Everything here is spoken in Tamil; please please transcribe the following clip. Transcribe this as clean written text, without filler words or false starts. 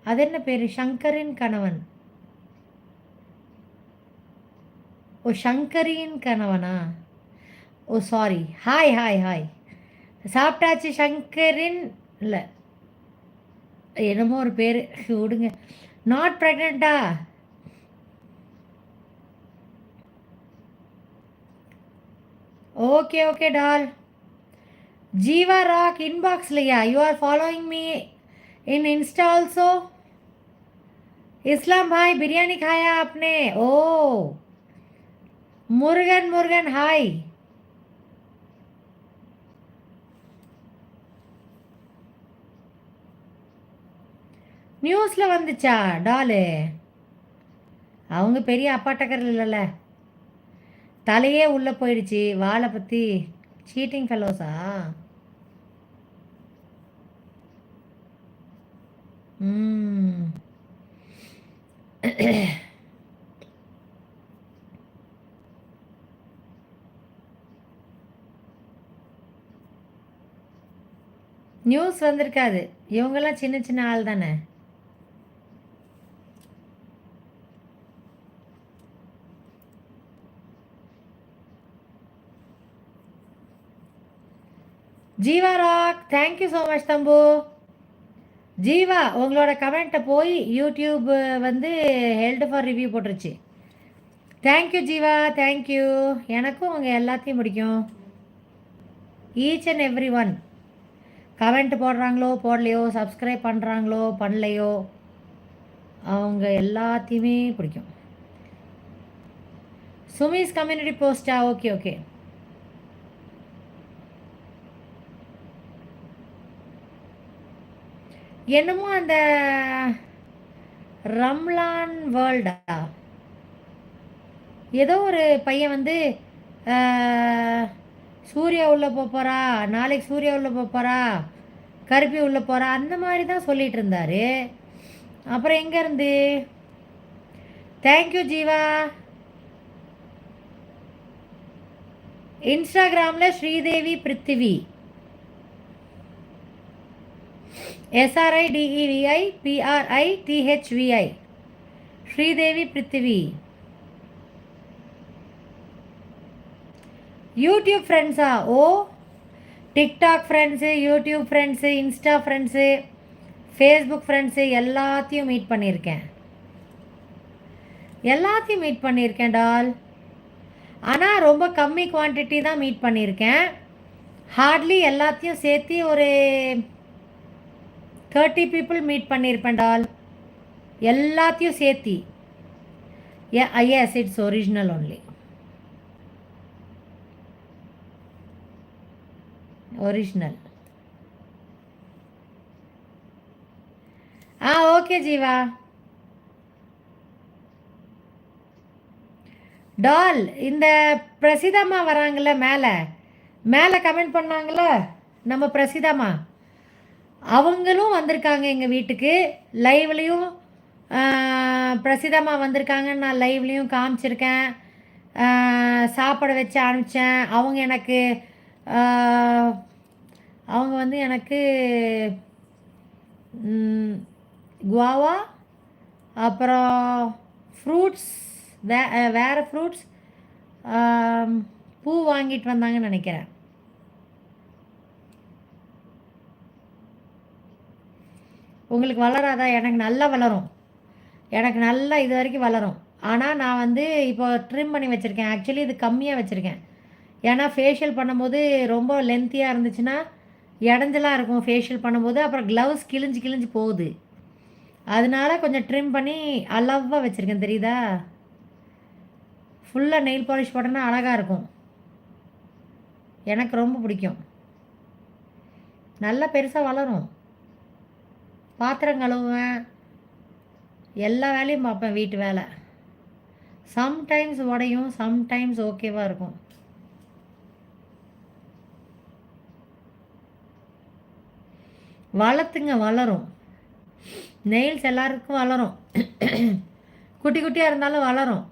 அது என்ன பேர்? சங்கரின் கணவன். ஓ, சங்கரின் கணவனா? Oh sorry. Hi hi hi. சாப்பிட்டாச்சு சங்கரின். இல்லை, என்னமோ ஒரு பேர், விடுங்க. நாட் ப்ரெக்னெண்ட்டா? Okay okay doll. Jeeva rock இன்பாக்ஸ்லையா? You are following me in Insta also? Islam भाई बिरयानी खाया आपने? ओ मुर्गन मुर्गन हाय. நியூஸில் வந்துச்சா டாலு? அவங்க பெரிய அப்பாட்டக்கர் இல்லைல்ல, தலையே உள்ளே போயிடுச்சு வாழை பற்றி. சீட்டிங் ஃபெல்லோஸா? நியூஸ் வந்திருக்காது. இவங்கெல்லாம் சின்ன சின்ன ஆள் தானே. Jeeva rock thank you so much தம்பு. ஜீவா, உங்களோட கமெண்ட்டை போய் யூடியூப் வந்து ஹெல்டு ஃபார் ரிவ்யூ போட்டுருச்சு. Thank you Jeeva, thank you. எனக்கும் உங்கள் எல்லாத்தையும் பிடிக்கும். Each and every one comment போடுறாங்களோ போடலையோ, சப்ஸ்கிரைப் பண்ணுறாங்களோ பண்ணலையோ, அவங்க எல்லாத்தையுமே பிடிக்கும். சுமிஸ் கம்யூனிட்டி போஸ்டா? Okay okay. என்னமோ அந்த ரம்லான் வேர்ல்டா ஏதோ ஒரு பையன் வந்து சூர்யா உள்ளே போகிறா, நாளைக்கு சூர்யா உள்ளே போகிறா, கருப்பி உள்ளே போகிறா, அந்த மாதிரி தான் சொல்லிகிட்டு இருந்தார். அப்புறம் எங்கேருந்து? தேங்க்யூ ஜீவா. இன்ஸ்டாகிராமில் Sridevi Prithvi, SRIDEVI PRITHVI, Sridevi Prithvi. YouTube ஃப்ரெண்ட்ஸா? Oh, TikTok friends, YouTube friends, Insta friends, Facebook friends எல்லாத்தையும் மீட் பண்ணியிருக்கேன். எல்லாத்தையும் மீட் பண்ணியிருக்கேன் டால். ஆனால் ரொம்ப கம்மி குவான்டிட்டி தான் மீட் பண்ணியிருக்கேன். ஹார்ட்லி எல்லாத்தையும் சேர்த்து ஒரு 30 பீப்புள் மீட் பண்ணியிருப்பேன் டால், எல்லாத்தையும் சேர்த்தி. Yes, it's original only. Original. Okay Jeeva. Doll, இந்த பிரசிதாமா வராங்கள்ல, மேலே மேலே கமெண்ட் பண்ணாங்கள நம்ம பிரசிதாமா, அவங்களும் வந்திருக்காங்க எங்கள் வீட்டுக்கு. லைவ்லேயும் பிரசிதாமா வந்திருக்காங்கன்னு நான் லைவ்லேயும் காமிச்சிருக்கேன். சாப்பாடு வச்சு அனுப்பிச்சேன். அவங்க வந்து எனக்கு குவாவா, அப்புறம் ஃப்ரூட்ஸ், வேறு ஃப்ரூட்ஸ், பூ வாங்கிட்டு வந்தாங்கன்னு நினைக்கிறேன். உங்களுக்கு வளராதா? எனக்கு நல்லா வளரும். எனக்கு நல்லா இது வரைக்கும் வளரும். ஆனால் நான் வந்து இப்போ ட்ரிம் பண்ணி வச்சுருக்கேன். ஆக்சுவலி இது கம்மியாக வச்சுருக்கேன். ஏன்னா ஃபேஷியல் பண்ணும்போது ரொம்ப லென்த்தியாக இருந்துச்சுன்னா இடைஞ்சலாக இருக்கும் ஃபேஷியல் பண்ணும்போது. அப்புறம் க்ளவுஸ் கிழிஞ்சு கிழிஞ்சு போகுது. அதனால கொஞ்சம் ட்ரிம் பண்ணி அளவாக வச்சுருக்கேன். தெரியுதா? ஃபுல்லாக நெயில் பாலிஷ் போட்டோன்னா அழகாக இருக்கும். எனக்கு ரொம்ப பிடிக்கும். நல்லா பெருசாக வளரும். பாத்திரம் கழுவுவேன், எல்லா வேலையும் பார்ப்பேன், வீட்டு வேலை. சம்டைம்ஸ் உடையும், சம்டைம்ஸ் ஓகேவாக இருக்கும். வளர்த்துங்க, வளரும். நெயில்ஸ் எல்லாருக்கும் வளரும். குட்டி குட்டியாக இருந்தாலும் வளரும்.